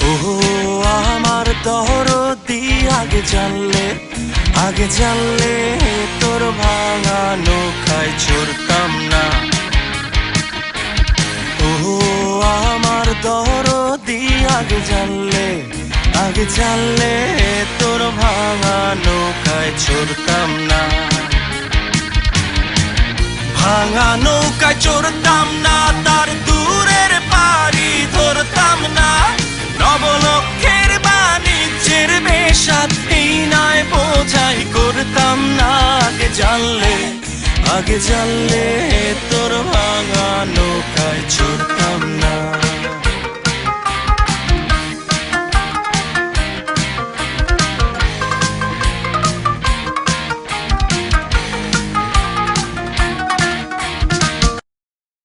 ও আমার দরদি, আগে জানলে তোর ভাঙা নৌকায় চড়তাম না। ও আমার দরদি, আগে জানলে তোর ভাঙা নৌকায় চড়তাম না। ভাঙা নৌকায় চড়তাম না, তার দূরের পাড়ি ধরতাম না। নবলক্ষের বাণিজ্যের বেশাত এই নয় বোঝাই করতাম না। আগে জানলে তোর ভাঙা নৌকায় চড়তাম না।